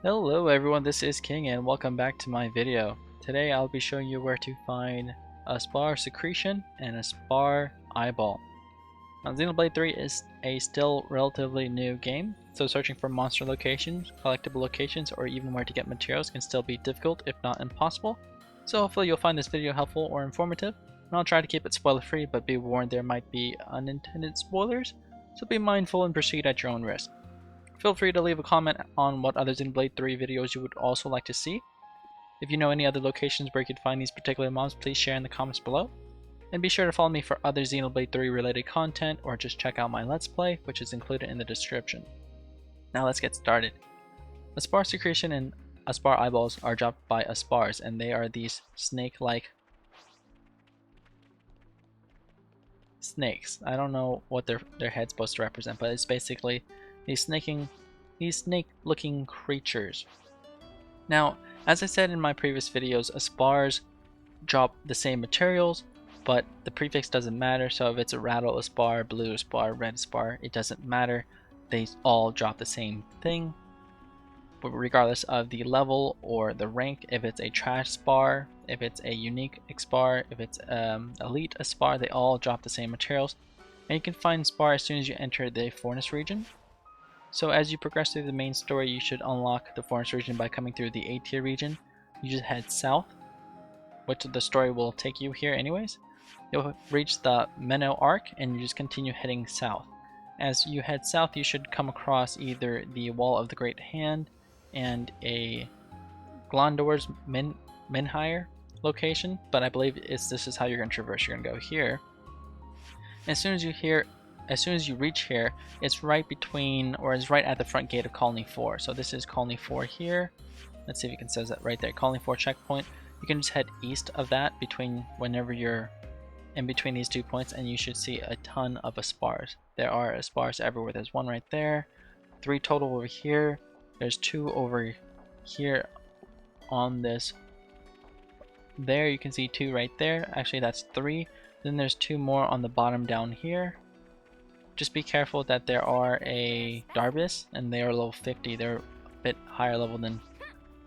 Hello everyone, this is King and welcome back to my video. Today I'll be showing you where to find Aspar Secretion and Aspar Eyeball. Now Xenoblade 3 is a still relatively new game, so searching for monster locations, collectible locations, or even where to get materials can still be difficult if not impossible. So hopefully you'll find this video helpful or informative, and I'll try to keep it spoiler free, but be warned there might be unintended spoilers, so be mindful and proceed at your own risk. Feel free to leave a comment on what other Xenoblade 3 videos you would also like to see. If you know any other locations where you can find these particular mobs, please share in the comments below. And be sure to follow me for other Xenoblade 3 related content, or just check out my Let's Play, which is included in the description. Now let's get started. Aspar Secretion and Aspar Eyeballs are dropped by Aspars, and they are these snake-like snakes. I don't know what their head's supposed to represent, but it's basically these snake-looking creatures. Now, as I said in my previous videos, Aspars drop the same materials, but the prefix doesn't matter. So if it's a rattle Aspar, blue Aspar, red Aspar, it doesn't matter. They all drop the same thing, but regardless of the level or the rank. If it's a trash Aspar, if it's a unique Aspar, if it's elite Aspar, they all drop the same materials. And you can find Aspar as soon as you enter the Fornis Region. So as you progress through the main story, you should unlock the Fornis Region by coming through the A-tier region. You just head south, which the story will take you here anyways. You'll reach the Bennel Arc and you just continue heading south. As you head south, you should come across either the Wall of the Great Hand and a Glondor's Menhire location, but I believe this is how you're going to traverse. You're going to go here. As soon as you reach here, it's right between, or it's right at the front gate of Colony 4. So this is Colony 4 here. Let's see if you can see that right there. Colony 4 checkpoint. You can just head east of that whenever you're in between these 2 points, and you should see a ton of Aspars. There are Aspars everywhere. There's one right there, 3 total over here. There's 2 over here on this. There you can see 2 right there. Actually, that's 3. Then there's 2 more on the bottom down here. Just be careful that there are a Darbus, and they are level 50. They're a bit higher level than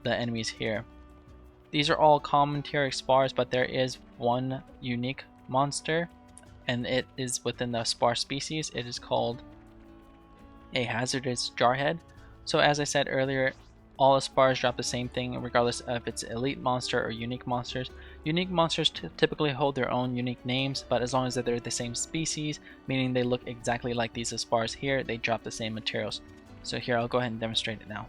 the enemies here. These are all common tier Aspars, but there is one unique monster, and it is within the Aspar species. It is called a hazardous jarhead. So as I said earlier, all Aspars drop the same thing regardless of it's elite monster or unique monsters. Unique monsters typically hold their own unique names, but as long as they're the same species, meaning they look exactly like these Aspars here, they drop the same materials. So here, I'll go ahead and demonstrate it now.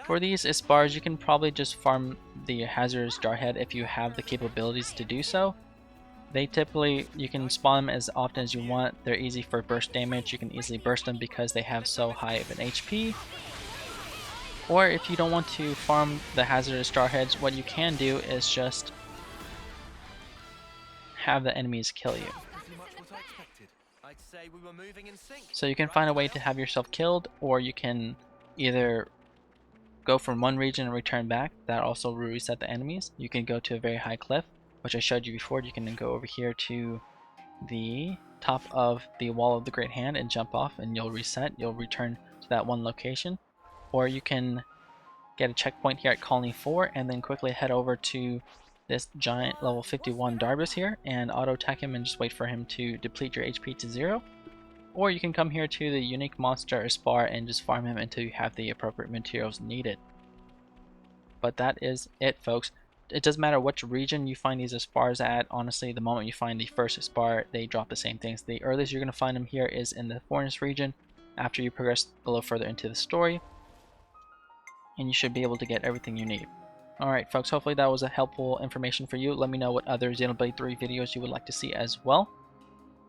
For these Aspars, you can probably just farm the hazardous jarhead if you have the capabilities to do so. They typically, you can spawn them as often as you want. They're easy for burst damage. You can easily burst them because they have so high of an HP. Or if you don't want to farm the hazardous jarheads, what you can do is just have the enemies kill you. So you can find a way to have yourself killed, or you can either go from one region and return back. That also will reset the enemies. You can go to a very high cliff, which I showed you before. You can then go over here to the top of the Wall of the Great Hand and jump off, and you'll reset. You'll return to that one location. Or you can get a checkpoint here at Colony 4 and then quickly head over to this giant level 51 Darbus here and auto attack him and just wait for him to deplete your HP to 0. Or you can come here to the unique monster Aspar and just farm him until you have the appropriate materials needed. But that is it, folks. It doesn't matter which region you find these Aspars at. Honestly, the moment you find the first Aspar, they drop the same things. The earliest you're going to find them here is in the Fornis region after you progress a little further into the story. And you should be able to get everything you need. Alright folks, hopefully that was a helpful information for you. Let me know what other Xenoblade 3 videos you would like to see as well.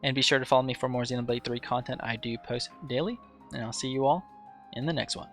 And be sure to follow me for more Xenoblade 3 content. I do post daily. And I'll see you all in the next one.